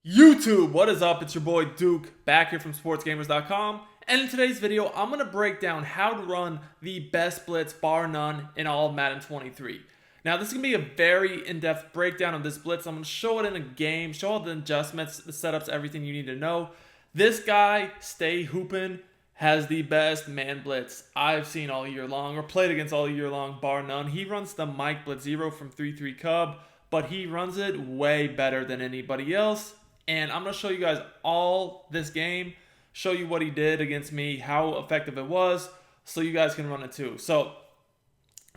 YouTube, what is up? It's your boy Duke, back here from sportsgamers.com, and in today's video, I'm going to break down how to run the best blitz, bar none, in all of Madden 23. Now, this is going to be a very in-depth breakdown of this blitz. I'm going to show it in a game, show all the adjustments, the setups, everything you need to know. This guy, Stay Hoopin', has the best man blitz I've seen all year long, or played against all year long, bar none. He runs the Mike Blitz 0 from 3-3 Cub, but he runs it way better than anybody else. And I'm going to show you guys all this game, show you what he did against me, how effective it was, so you guys can run it too. So,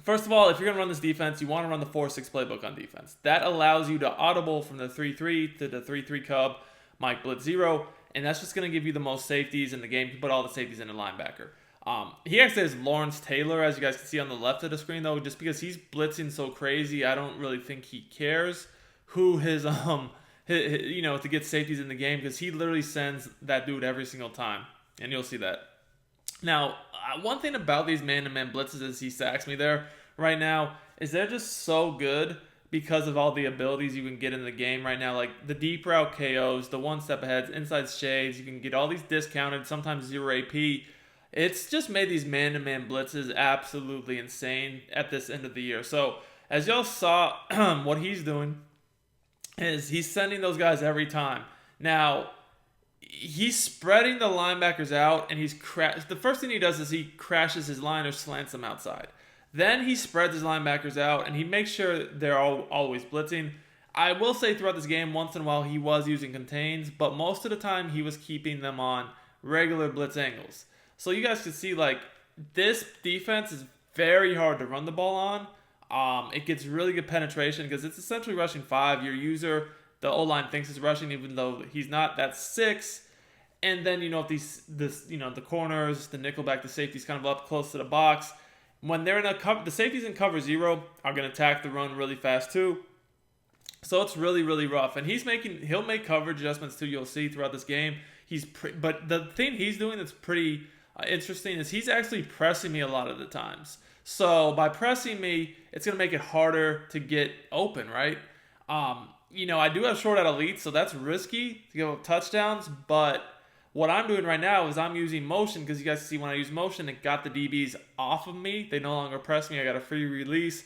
first of all, if you're going to run this defense, you want to run the 4-6 playbook on defense. That allows you to audible from the 3-3 to the 3-3 Cub, Mike Blitz 0, and that's just going to give you the most safeties in the game. You can put all the safeties in a linebacker. He actually has Lawrence Taylor, as you guys can see on the left of the screen, though, just because he's blitzing so crazy, I don't really think he cares who his to get safeties in the game, because he literally sends that dude every single time, and you'll see that. Now, one thing about these man-to-man blitzes is he sacks me there right now, is they're just so good because of all the abilities you can get in the game right now, like the deep route KOs, the one-step aheads, inside shades, you can get all these discounted, sometimes 0 AP. It's just made these man-to-man blitzes absolutely insane at this end of the year. So, as y'all saw, what he's doing is he's sending those guys every time. Now, he's spreading the linebackers out, and the first thing he does is he crashes his line or slants them outside. Then he spreads his linebackers out, and he makes sure they're always blitzing. I will say throughout this game, once in a while, he was using contains, but most of the time, he was keeping them on regular blitz angles. So you guys can see, like, this defense is very hard to run the ball on. It gets really good penetration because it's essentially rushing 5. Your user, the O-line thinks it's rushing, even though he's not. That's 6. And then, if the corners, the nickelback, the safety's kind of up close to the box. When they're in the safeties in cover 0 are going to attack the run really fast too. So it's really, really rough. And he'll make coverage adjustments too. You'll see throughout this game. But the thing he's doing that's pretty interesting is he's actually pressing me a lot of the times. So by pressing me, it's going to make it harder to get open, right? I do have short out elite, so that's risky to give up touchdowns. But what I'm doing right now is I'm using motion, because you guys see when I use motion, it got the DBs off of me. They no longer press me. I got a free release,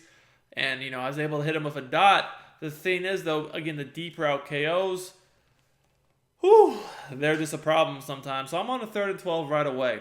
and I was able to hit them with a dot. The thing is, though, again, the deep route KOs, they're just a problem sometimes. So I'm on a 3rd and 12 right away.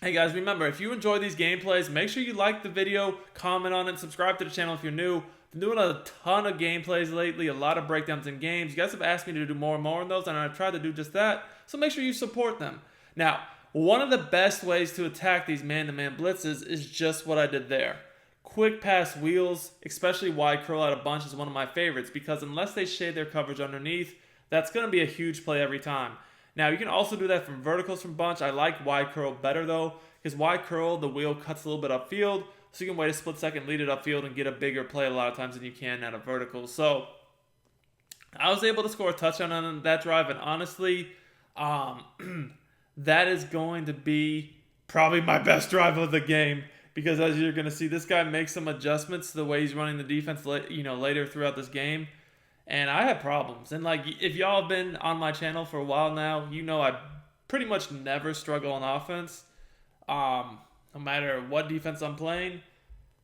Hey guys, remember, if you enjoy these gameplays, make sure you like the video, comment on it, subscribe to the channel if you're new. Been doing a ton of gameplays lately, a lot of breakdowns in games. You guys have asked me to do more and more of those, and I've tried to do just that, so make sure you support them. Now, one of the best ways to attack these man-to-man blitzes is just what I did there. Quick pass wheels, especially wide curl out a bunch, is one of my favorites, because unless they shade their coverage underneath, that's going to be a huge play every time. Now, you can also do that from verticals from bunch. I like wide curl better, though, because wide curl, the wheel cuts a little bit upfield, so you can wait a split second, lead it upfield, and get a bigger play a lot of times than you can out of vertical. So, I was able to score a touchdown on that drive, and honestly, that is going to be probably my best drive of the game, because as you're going to see, this guy makes some adjustments to the way he's running the defense later throughout this game. And I had problems. And if y'all have been on my channel for a while now, I pretty much never struggle on offense. No matter what defense I'm playing,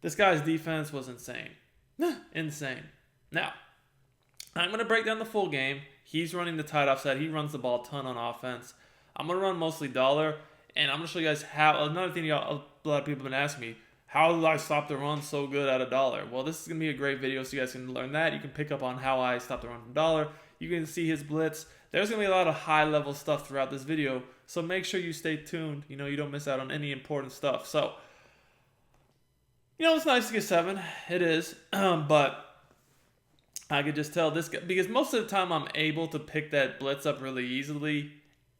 this guy's defense was insane. Insane. Now, I'm going to break down the full game. He's running the tight offset. He runs the ball a ton on offense. I'm going to run mostly dollar. And I'm going to show you guys how. Another thing a lot of people have been asking me, how did I stop the run so good out of dollar? Well, this is going to be a great video so you guys can learn that. You can pick up on how I stopped the run from dollar. You can see his blitz. There's going to be a lot of high-level stuff throughout this video, so make sure you stay tuned. You don't miss out on any important stuff. So, it's nice to get 7. It is. But I could just tell this guy, because most of the time I'm able to pick that blitz up really easily,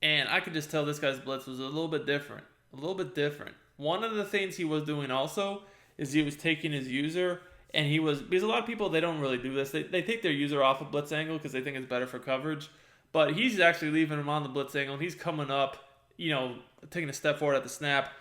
and I could just tell this guy's blitz was a little bit different. A little bit different. One of the things he was doing also is he was taking his user, and because a lot of people, they don't really do this. They take their user off a blitz angle because they think it's better for coverage. But he's actually leaving him on the blitz angle. He's coming up, taking a step forward at the snap,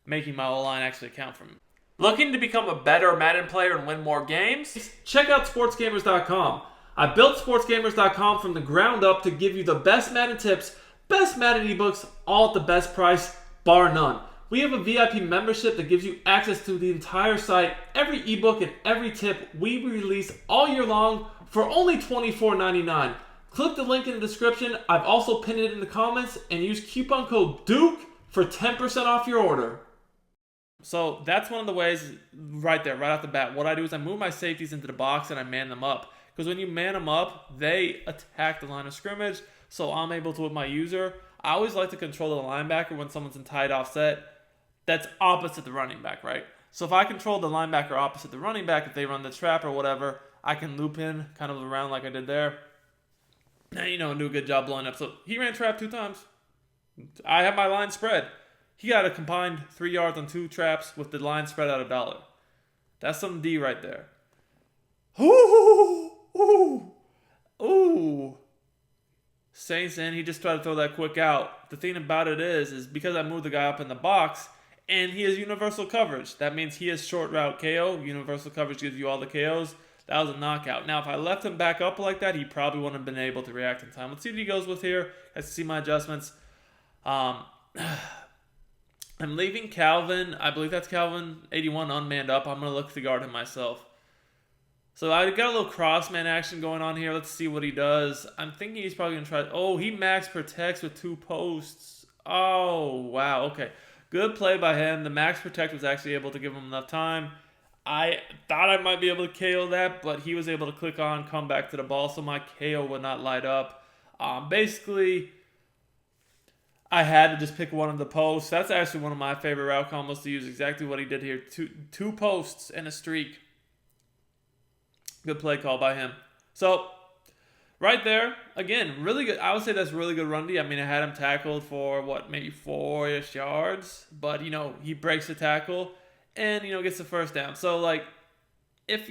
making my O-line actually count for him. Looking to become a better Madden player and win more games? Check out sportsgamers.com. I built sportsgamers.com from the ground up to give you the best Madden tips, best Madden ebooks, all at the best price, bar none. We have a VIP membership that gives you access to the entire site, every ebook and every tip we release all year long for only $24.99. Click the link in the description. I've also pinned it in the comments, and use coupon code DUKE for 10% off your order. So that's one of the ways right there, right off the bat. What I do is I move my safeties into the box and I man them up. Because when you man them up, they attack the line of scrimmage. So I'm able to, with my user, I always like to control the linebacker when someone's in tight offset. That's opposite the running back, right? So if I control the linebacker opposite the running back, if they run the trap or whatever, I can loop in kind of around like I did there. And, do a good job blowing up. So he ran trap 2 times. I have my line spread. He got a combined 3 yards on 2 traps with the line spread out $1. That's some D right there. Ooh. Saints in. He just tried to throw that quick out. The thing about it is because I moved the guy up in the box, and he has universal coverage. That means he has short route KO. Universal coverage gives you all the KOs. That was a knockout. Now, if I left him back up like that, he probably wouldn't have been able to react in time. Let's see what he goes with here. Let's see my adjustments. I'm leaving Calvin. I believe that's Calvin 81 unmanned up. I'm going to look to guard him myself. So I got a little crossman action going on here. Let's see what he does. I'm thinking he's probably going to try. Oh, he max protects with 2 posts. Oh, wow. Okay. Good play by him. The max protect was actually able to give him enough time. I thought I might be able to KO that, but he was able to click on, come back to the ball, so my KO would not light up. Basically, I had to just pick one of the posts. That's actually one of my favorite route combos to use. Exactly what he did here. Two posts and a streak. Good play call by him. So, right there, again, really good. I would say that's really good run D. I mean, I had him tackled for, maybe 4-ish yards. But, he breaks the tackle and, gets the first down. So, if,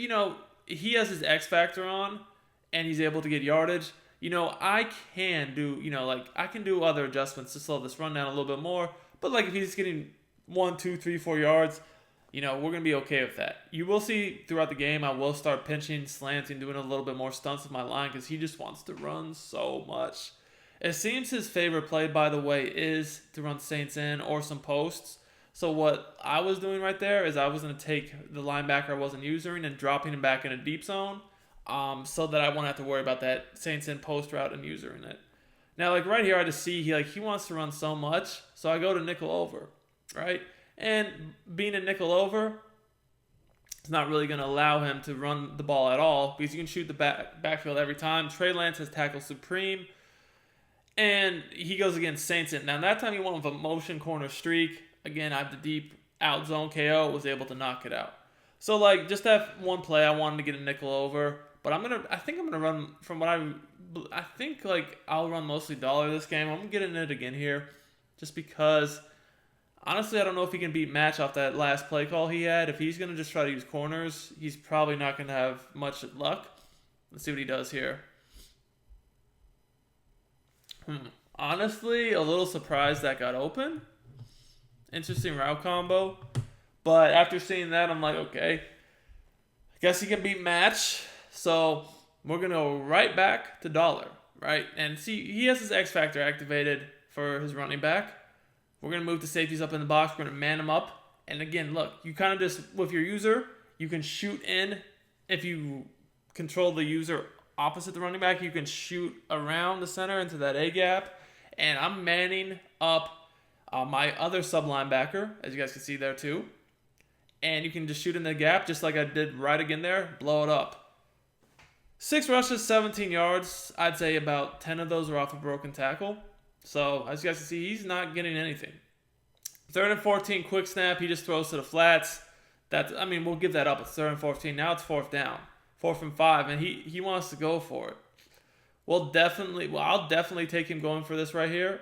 he has his X factor on and he's able to get yardage, I can do, I can do other adjustments to slow this run down a little bit more. But, if he's getting 1, 2, 3, 4 yards, we're going to be okay with that. You will see throughout the game, I will start pinching, slanting, doing a little bit more stunts with my line because he just wants to run so much. It seems his favorite play, by the way, is to run Saints in or some posts. So what I was doing right there is I was going to take the linebacker I wasn't using and dropping him back in a deep zone so that I won't have to worry about that Saints in post route and using it. Now, right here, I just see he wants to run so much, so I go to nickel over, right? And being a nickel over, it's not really going to allow him to run the ball at all because you can shoot the backfield every time. Trey Lance has tackle supreme, and he goes against Saints in. Now, that time he went with a motion corner streak. Again, I have the deep out zone KO, was able to knock it out. So, just that one play, I wanted to get a nickel over. But I think I'm going to run from what I think, I'll run mostly dollar this game. I'm getting it again here just because, honestly, I don't know if he can beat Match off that last play call he had. If he's going to just try to use corners, he's probably not going to have much luck. Let's see what he does here. Honestly, a little surprised that got open. Interesting route combo. But after seeing that, I'm like, okay, I guess he can beat Match. So we're going to go right back to dollar, right? And see, he has his X Factor activated for his running back. We're going to move the safeties up in the box. We're going to man them up. And again, look, you kind of just, with your user, you can shoot in. If you control the user opposite the running back, you can shoot around the center into that A gap. And I'm manning up my other sub linebacker, as you guys can see there too. And you can just shoot in the gap, just like I did right again there, blow it up. 6 rushes, 17 yards. I'd say about 10 of those are off a broken tackle. So, as you guys can see, he's not getting anything. 3rd and 14, quick snap. He just throws to the flats. We'll give that up. It's 3rd and 14. Now it's 4th down. 4th and 5, and he wants to go for it. I'll definitely take him going for this right here.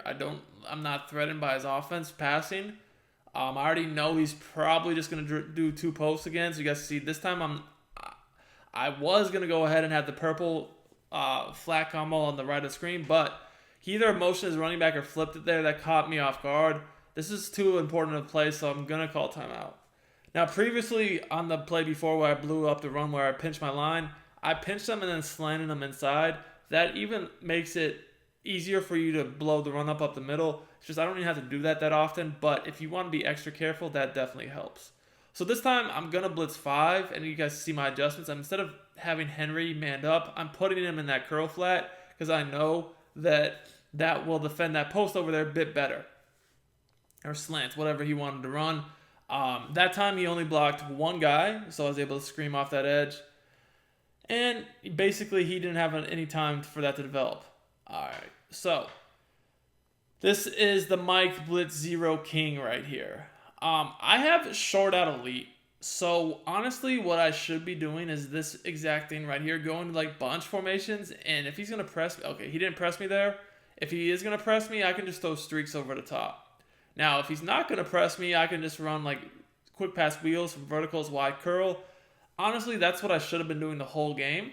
I'm not threatened by his offense passing. I already know he's probably just going to do 2 posts again. So you guys see, this time I was going to go ahead and have the purple flat combo on the right of the screen, but he either motioned his running back or flipped it there. That caught me off guard. This is too important of a play, so I'm going to call timeout. Now, previously on the play before where I blew up the run where I pinched my line, I pinch them and then slanted them inside. That even makes it easier for you to blow the run up the middle. It's just I don't even have to do that often, but if you want to be extra careful, that definitely helps. So this time I'm going to blitz 5, and you guys see my adjustments. Instead of having Henry manned up, I'm putting him in that curl flat because I know that that will defend that post over there a bit better. Or slants, whatever he wanted to run. That time he only blocked one guy, so I was able to scream off that edge. And basically he didn't have any time for that to develop. Alright, so this is the Mike Blitz 0 King right here. I have short out elite. So honestly, what I should be doing is this exact thing right here, going to like bunch formations. And if he's going to press me, okay, he didn't press me there. If he is going to press me, I can just throw streaks over the top. Now, if he's not going to press me, I can just run like quick pass wheels from verticals, wide curl. Honestly, that's what I should have been doing the whole game.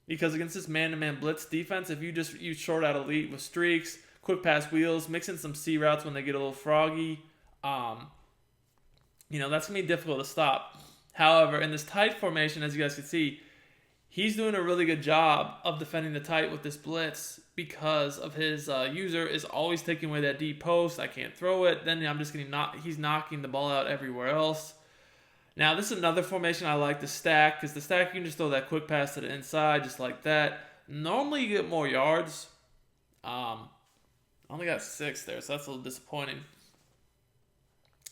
Because against this man-to-man blitz defense, if you just use short out elite with streaks, quick pass wheels, mix in some C routes when they get a little froggy, that's going to be difficult to stop. However, in this tight formation, as you guys can see, he's doing a really good job of defending the tight with this blitz because of his user is always taking away that deep post. I can't throw it. Then I'm just getting he's knocking the ball out everywhere else. Now, this is another formation I like to stack because the stack, you can just throw that quick pass to the inside just like that. Normally, you get more yards. I only got 6 there, so that's a little disappointing.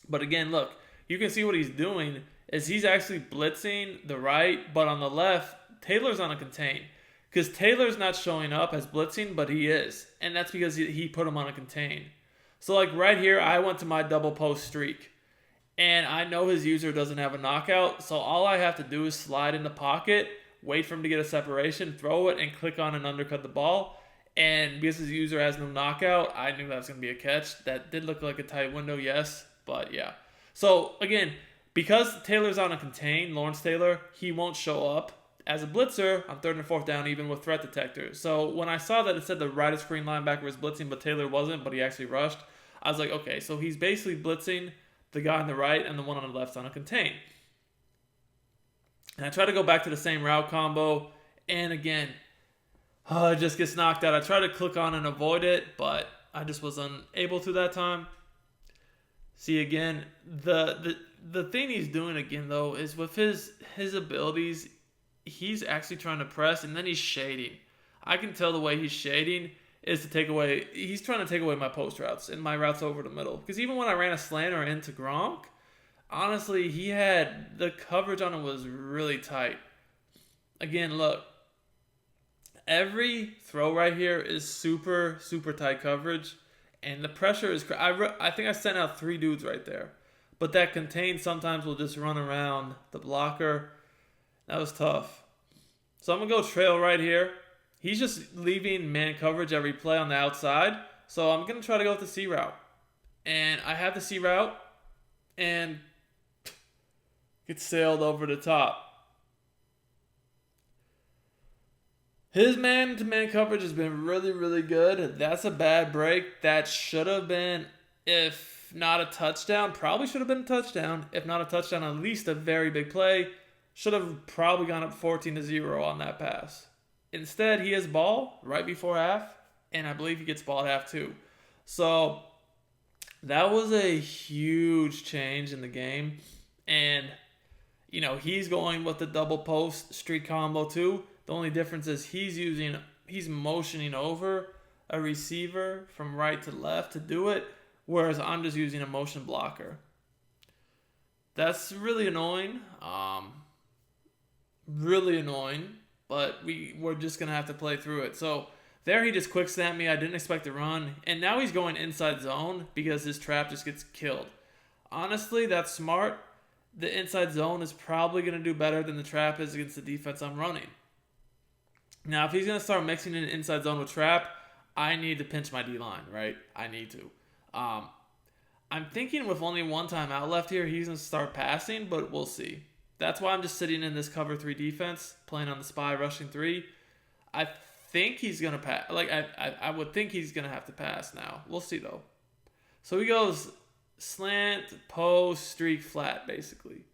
But again, look, you can see what he's doing is he's actually blitzing the right, but on the left, Taylor's on a contain. Because Taylor's not showing up as blitzing, but he is. And that's because he put him on a contain. So like right here, I went to my double post streak. And I know his user doesn't have a knockout, so all I have to do is slide in the pocket, wait for him to get a separation, throw it, and click on and undercut the ball. And because his user has no knockout, I knew that was going to be a catch. That did look like a tight window, yes, but yeah. So again, because Taylor's on a contain, Lawrence Taylor, he won't show up as a blitzer on 3rd and 4th down, even with threat detector. So when I saw that it said the right of screen linebacker was blitzing, but Taylor wasn't, but he actually rushed, I was like, okay, so he's basically blitzing the guy on the right and the one on the left on a contain. And I try to go back to the same route combo, and again, it just gets knocked out. I try to click on and avoid it, but I just was unable to that time. See, again, the thing he's doing again, though, is with his abilities, he's actually trying to press, and then he's shading. I can tell the way he's shading is to take away, he's trying to take away my post routes and my routes over the middle. Because even when I ran a slanter into Gronk, honestly, he had, the coverage on him was really tight. Again, look, every throw right here is super, super tight coverage. And the pressure is, I think I sent out 3 dudes right there. But that contain sometimes will just run around the blocker. That was tough. So I'm going to go trail right here. He's just leaving man coverage every play on the outside. So I'm going to try to go with the C route. And I have the C route. And get sailed over the top. His man-to-man coverage has been really, really good. That's a bad break. That should have been, if not a touchdown, probably should have been a touchdown. If not a touchdown, at least a very big play. Should have probably gone up 14-0 on that pass. Instead, he has ball right before half, and I believe he gets ball at half too. So that was a huge change in the game. And, he's going with the double post streak combo too. The only difference is he's motioning over a receiver from right to left to do it, whereas I'm just using a motion blocker. That's really annoying. Really annoying, but we're just going to have to play through it. So there he just quick snapped me. I didn't expect to run, and now he's going inside zone because his trap just gets killed. Honestly, that's smart. The inside zone is probably going to do better than the trap is against the defense I'm running. Now, if he's going to start mixing in inside zone with trap, I need to pinch my D-line, right? I need to. I'm thinking with only one timeout left here, he's going to start passing, but we'll see. That's why I'm just sitting in this cover 3 defense, playing on the spy, rushing 3. I think he's going to pass. I would think he's going to have to pass now. We'll see, though. So he goes slant, post, streak, flat, basically.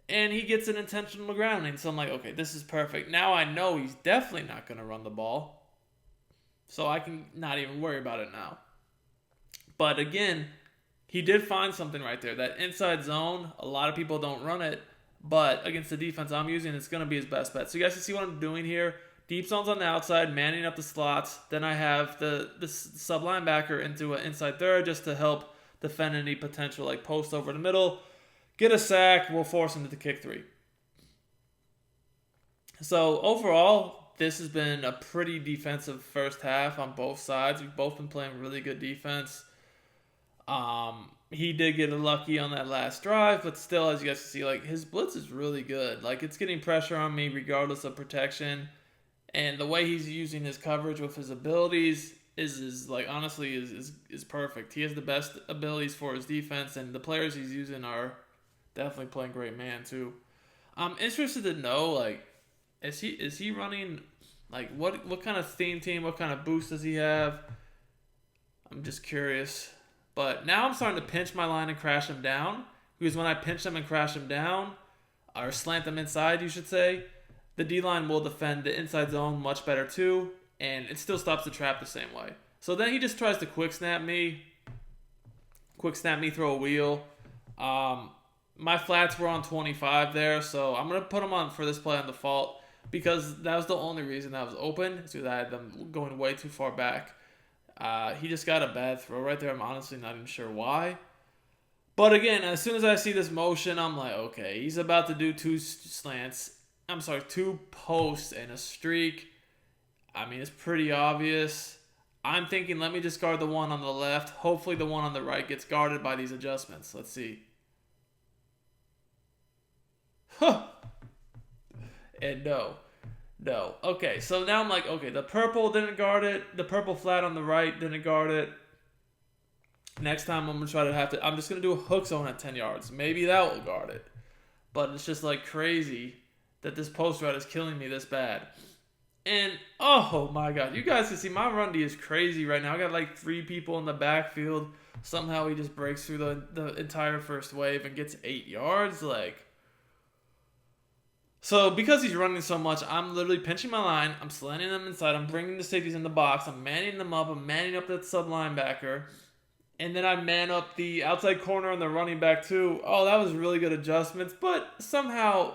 and he gets an intentional grounding. So I'm like, okay, this is perfect. Now I know he's definitely not going to run the ball. So I can not even worry about it now. But again, he did find something right there. That inside zone, a lot of people don't run it. But against the defense I'm using, it's going to be his best bet. So you guys can see what I'm doing here. Deep zone's on the outside, manning up the slots. Then I have the sub linebacker into an inside third just to help defend any potential like post over the middle. Get a sack, we'll force him to kick 3. So overall, this has been a pretty defensive first half on both sides. We've both been playing really good defense. He did get lucky on that last drive, but still, as you guys can see, like his blitz is really good. Like it's getting pressure on me regardless of protection. And the way he's using his coverage with his abilities is like honestly is perfect. He has the best abilities for his defense, and the players he's using are definitely playing great man too. I'm interested to know like is he running like what kind of theme team, what kind of boost does he have? I'm just curious. But now I'm starting to pinch my line and crash him down, because when I pinch them and crash him down, or slant them inside, you should say, the D-line will defend the inside zone much better too, and it still stops the trap the same way. So then he just tries to quick snap me, throw a wheel. My flats were on 25 there, so I'm going to put them on for this play on default, because that was the only reason that was open, is because I had them going way too far back. He just got a bad throw right there. I'm honestly not even sure why. But again, as soon as I see this motion, I'm like, okay, he's about to do 2 posts and a streak. I mean, it's pretty obvious. I'm thinking, let me just guard the one on the left. Hopefully the one on the right gets guarded by these adjustments. Let's see. Huh. And no. Okay, so now I'm like, okay, the purple didn't guard it. The purple flat on the right didn't guard it. Next time I'm going to I'm just going to do a hook zone at 10 yards. Maybe that will guard it. But it's just like crazy that this post route is killing me this bad. And, oh my God, you guys can see my run D is crazy right now. I got like 3 people in the backfield. Somehow he just breaks through the entire first wave and gets 8 yards. So because he's running so much, I'm literally pinching my line. I'm slanting them inside. I'm bringing the safeties in the box. I'm manning them up. I'm manning up that sub linebacker. And then I man up the outside corner and the running back too. Oh, that was really good adjustments. But somehow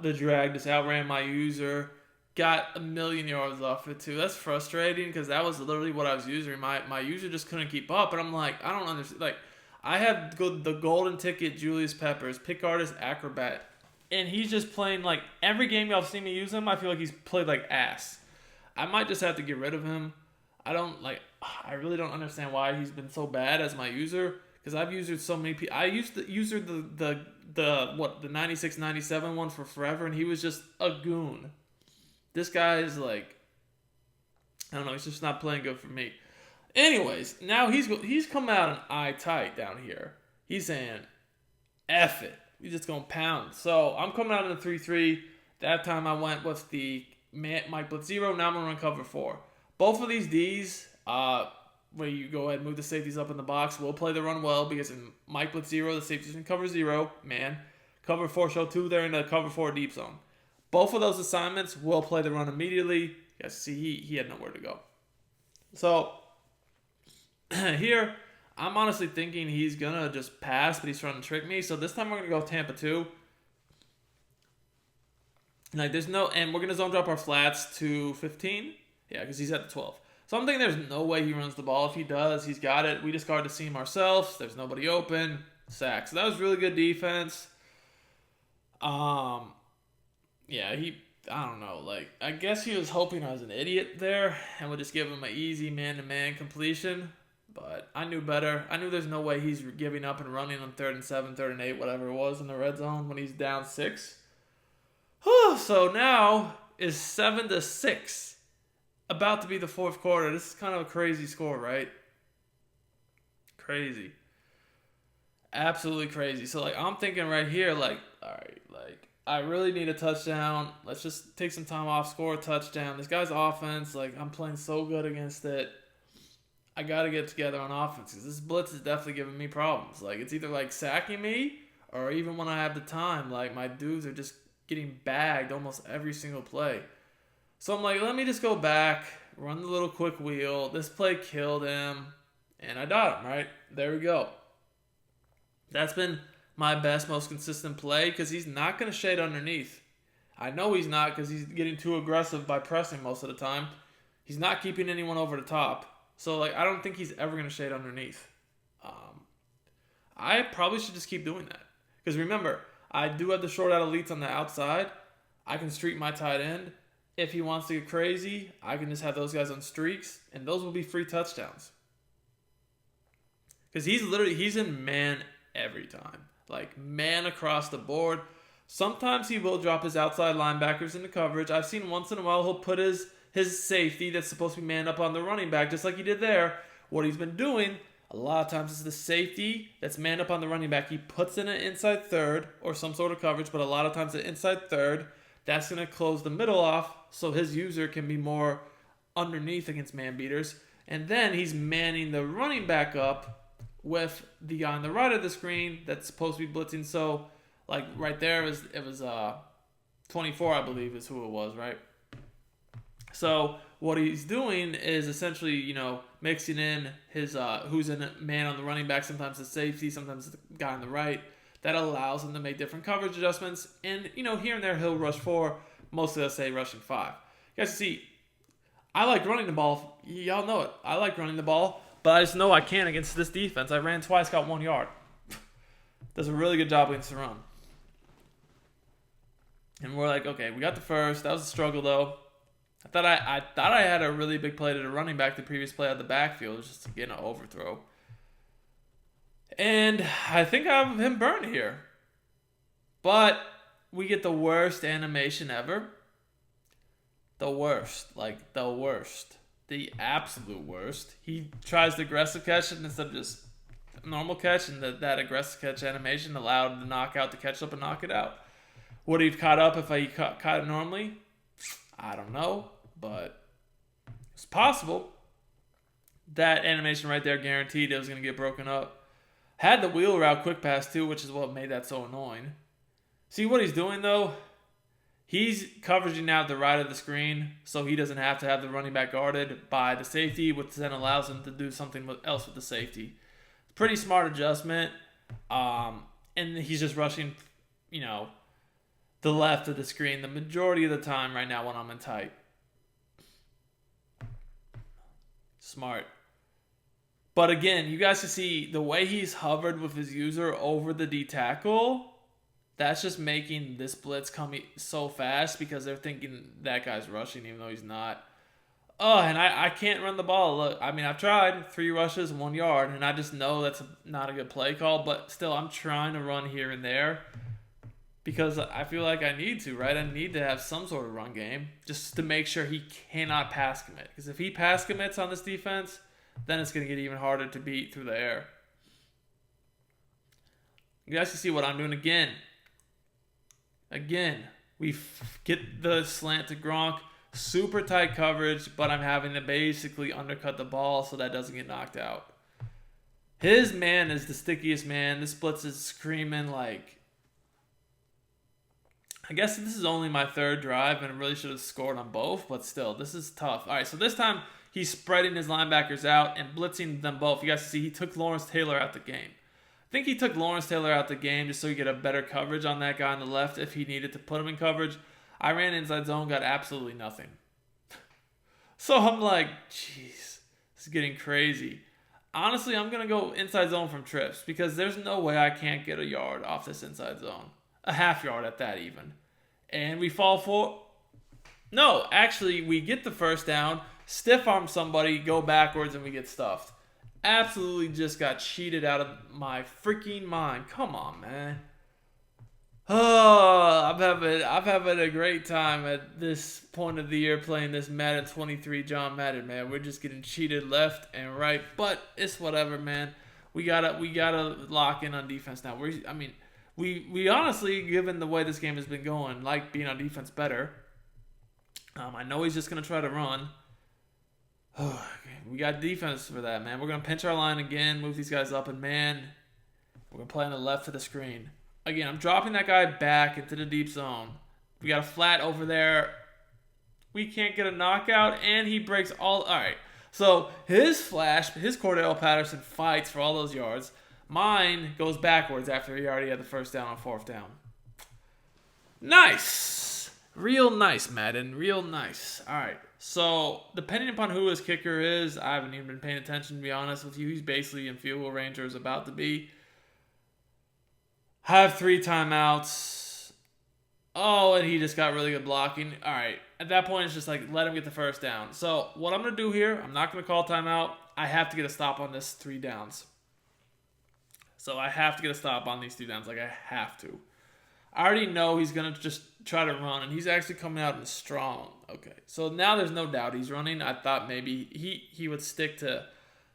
the drag just outran my user. Got 1,000,000 yards off it too. That's frustrating because that was literally what I was using. My user just couldn't keep up. And I'm like, I don't understand. Like, I have the golden ticket Julius Peppers, pick artist, acrobat. And he's just playing like every game y'all seen me use him, I feel like he's played like ass. I might just have to get rid of him. I really don't understand why he's been so bad as my user. Because I've used so many people. I used the user the 96, 97 one for forever, and he was just a goon. This guy is like, I don't know, he's just not playing good for me. Anyways, now he's coming out an eye tight down here. He's saying, F it. He's just going to pound. So I'm coming out in a 3-3. That time I went with the Mike Blitz 0. Now I'm going to run cover 4. Both of these Ds, where you go ahead and move the safeties up in the box, will play the run well, because in Mike Blitz 0, the safeties in cover 0, man. Cover 4 show 2, they're in the cover 4 deep zone. Both of those assignments will play the run immediately. You guys see, he had nowhere to go. So here, I'm honestly thinking he's going to just pass, but he's trying to trick me. So this time we're going to go Tampa 2. Like, and we're going to zone drop our flats to 15. Yeah, because he's at the 12. So I'm thinking there's no way he runs the ball. If he does, he's got it. We just guard the seam ourselves. There's nobody open. Sack. So that was really good defense. Yeah, I don't know. Like, I guess he was hoping I was an idiot there and would just give him an easy man-to-man completion. But I knew better. I knew there's no way he's giving up and running on 3rd and 7, 3rd and 8, whatever it was in the red zone when he's down 6. So now is 7-6. About to be the 4th quarter. This is kind of a crazy score, right? Crazy. Absolutely crazy. So, like, I'm thinking right here, like, all right, like, I really need a touchdown. Let's just take some time off, score a touchdown. This guy's offense, like, I'm playing so good against it. I got to get together on offense because this blitz is definitely giving me problems. Like, it's either like sacking me or even when I have the time, like my dudes are just getting bagged almost every single play. So I'm like, let me just go back, run the little quick wheel. This play killed him, and I got him, right? There we go. That's been my best, most consistent play because he's not going to shade underneath. I know he's not because he's getting too aggressive by pressing most of the time. He's not keeping anyone over the top. So, like, I don't think he's ever going to shade underneath. I probably should just keep doing that. Because remember, I do have the short out elites on the outside. I can streak my tight end. If he wants to get crazy, I can just have those guys on streaks, and those will be free touchdowns. Because he's in man every time. Like, man across the board. Sometimes he will drop his outside linebackers into coverage. I've seen once in a while he'll put his safety that's supposed to be manned up on the running back, just like he did there. What he's been doing, a lot of times, is the safety that's manned up on the running back. He puts in an inside third or some sort of coverage, but a lot of times the inside third, that's going to close the middle off so his user can be more underneath against man beaters. And then he's manning the running back up with the guy on the right of the screen that's supposed to be blitzing. So, like, right there, it was 24, I believe, is who it was, right? So what he's doing is essentially, mixing in his who's in man on the running back, sometimes the safety, sometimes the guy on the right. That allows him to make different coverage adjustments. And, here and there he'll rush 4. Mostly, let's say, rushing 5. You guys see, I like running the ball. Y'all know it. I like running the ball. But I just know I can't against this defense. I ran twice, got 1 yard. Does a really good job against the run. And we're like, okay, we got the first. That was a struggle, though. I thought I had a really big play to the running back the previous play out of the backfield. It was just getting an overthrow. And I think I have him burnt here. But we get the worst animation ever. The worst. Like, the worst. The absolute worst. He tries the aggressive catch instead of just a normal catch. And that aggressive catch animation allowed the knockout to catch up and knock it out. Would he have caught up if he caught it normally? I don't know, but it's possible. That animation right there guaranteed it was going to get broken up. Had the wheel route quick pass too, which is what made that so annoying. See what he's doing though? He's coveraging out the right of the screen so he doesn't have to have the running back guarded by the safety, which then allows him to do something else with the safety. Pretty smart adjustment. And he's just rushing, the left of the screen the majority of the time right now when I'm in tight. Smart. But again, you guys can see the way he's hovered with his user over the D tackle. That's just making this blitz come so fast because they're thinking that guy's rushing even though he's not. Oh, and I can't run the ball. Look, I mean, I've tried 3 rushes, 1 yard, and I just know that's not a good play call. But still, I'm trying to run here and there. Because I feel like I need to, right? I need to have some sort of run game just to make sure he cannot pass commit. Because if he pass commits on this defense, then it's going to get even harder to beat through the air. You guys can see what I'm doing again. Again, we get the slant to Gronk. Super tight coverage, but I'm having to basically undercut the ball so that doesn't get knocked out. His man is the stickiest man. This blitz is screaming like... I guess this is only my 3rd drive, and I really should have scored on both, but still, this is tough. All right, so this time, he's spreading his linebackers out and blitzing them both. You guys see, he took Lawrence Taylor out the game. I think he took Lawrence Taylor out the game just so he could get a better coverage on that guy on the left if he needed to put him in coverage. I ran inside zone, got absolutely nothing. So I'm like, jeez, this is getting crazy. Honestly, I'm going to go inside zone from trips because there's no way I can't get a yard off this inside zone. A half yard at that even. And we fall for... No, actually, we get the first down, stiff arm somebody, go backwards, and we get stuffed. Absolutely just got cheated out of my freaking mind. Come on, man. Oh, I'm having a great time at this point of the year playing this Madden 23 John Madden, man. We're just getting cheated left and right, but it's whatever, man. We gotta lock in on defense now. We honestly, given the way this game has been going, like being on defense better. I know he's just going to try to run. We got defense for that, man. We're going to pinch our line again, move these guys up, and, man, we're going to play on the left of the screen. Again, I'm dropping that guy back into the deep zone. We got a flat over there. We can't get a knockout, and he breaks all. All right. So his Cordell Patterson fights for all those yards. Mine goes backwards after he already had the first down on 4th down. Nice. Real nice, Madden. Real nice. All right. So depending upon who his kicker is, I haven't even been paying attention, to be honest with you. He's basically in field goal range or is about to be. Have 3 timeouts. Oh, and he just got really good blocking. All right. At that point, it's just like, let him get the first down. So what I'm going to do here, I'm not going to call timeout. I have to get a stop on this 3 downs. So I have to get a stop on these 3 downs. Like, I have to. I already know he's going to just try to run, and he's actually coming out in strong. Okay. So now there's no doubt he's running. I thought maybe he would stick to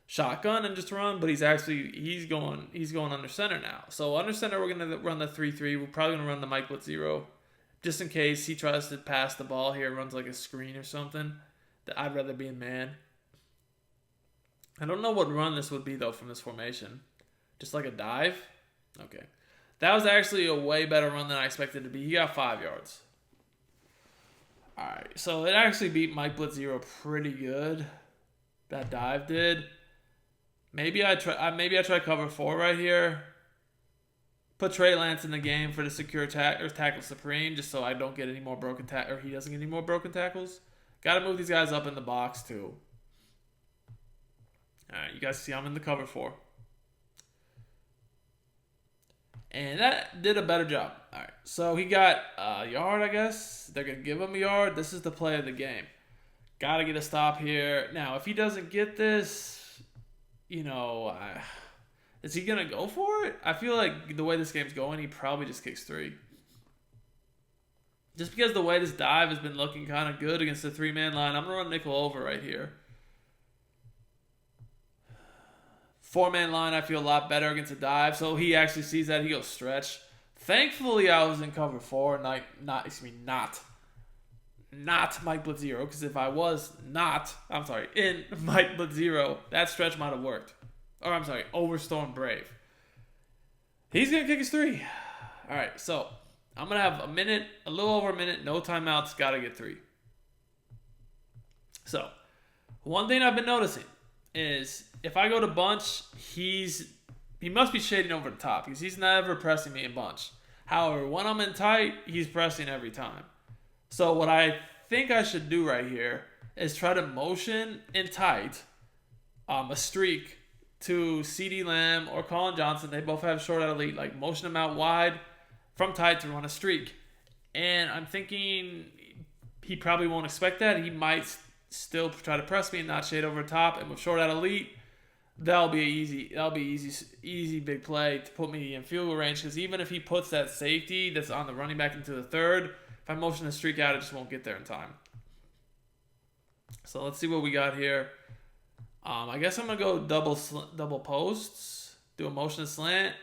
shotgun and just run, but he's going under center now. So under center, we're going to run the 3-3. We're probably going to run the Mike Blitz 0. Just in case he tries to pass the ball here, runs like a screen or something. I'd rather be in man. I don't know what run this would be, though, from this formation. Just like a dive? Okay. That was actually a way better run than I expected it to be. He got 5 yards. All right. So it actually beat Mike Blitz 0 pretty good. That dive did. Maybe I try cover 4 right here. Put Trey Lance in the game for the secure tackle supreme, just so I don't get any more broken tackles, or he doesn't get any more broken tackles. Got to move these guys up in the box too. All right, you guys see I'm in the cover 4. And that did a better job. All right, so he got a yard, I guess. They're going to give him a yard. This is the play of the game. Got to get a stop here. Now, if he doesn't get this, is he going to go for it? I feel like the way this game's going, he probably just kicks 3. Just because the way this dive has been looking kind of good against the 3-man line, I'm going to run nickel over right here. 4-man line, I feel a lot better against a dive. So he actually sees that. He goes stretch. Thankfully, I was in cover 4, not Mike Blitz 0. Because if I was in Mike Blitz 0, that stretch might have worked. Or Overstorm Brave. He's going to kick his 3. All right, so I'm going to have a little over a minute, no timeouts, got to get 3. So, one thing I've been noticing is if I go to bunch, he must be shading over the top because he's never pressing me in bunch. However, when I'm in tight, he's pressing every time. So what I think I should do right here is try to motion in tight a streak to CD Lamb or Colin Johnson. They both have short out elite. Like motion them out wide from tight to run a streak. And I'm thinking he probably won't expect that. He might still try to press me and not shade over top. And with short out elite, that'll be easy big play to put me in field goal range. Because even if he puts that safety that's on the running back into the 3rd, if I motion the streak out, it just won't get there in time. So let's see what we got here. I guess I'm going to go double posts. Do a motion slant.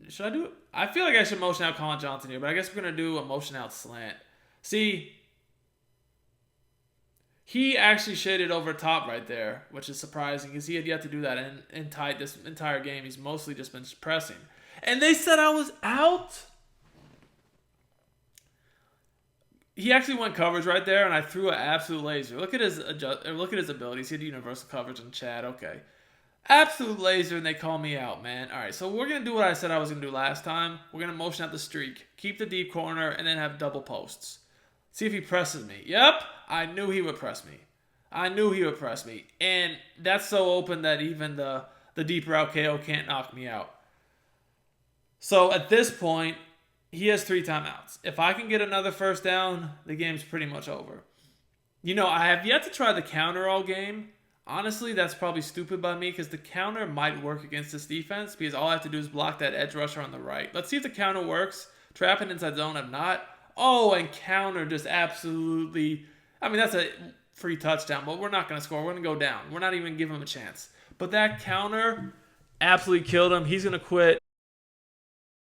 Should I do it? I feel like I should motion out Colin Johnson here, but I guess we're going to do a motion out slant. See, he actually shaded over top right there, which is surprising because he had yet to do that in tight this entire game. He's mostly just been pressing. And they said I was out? He actually went coverage right there, and I threw an absolute laser. Look at his abilities. He had universal coverage in chat. Okay. Absolute laser, and they call me out, man. All right, so we're going to do what I said I was going to do last time. We're going to motion out the streak, keep the deep corner, and then have double posts. See if he presses me. Yep, I knew he would press me. And that's so open that even the deep route KO can't knock me out. So at this point, he has 3 timeouts. If I can get another first down, the game's pretty much over. I have yet to try the counter all game. Honestly, that's probably stupid by me because the counter might work against this defense because all I have to do is block that edge rusher on the right. Let's see if the counter works. Trap and inside zone have not. Oh, and counter just absolutely... that's a free touchdown, but we're not going to score. We're going to go down. We're not even giving him a chance. But that counter absolutely killed him. He's going to quit.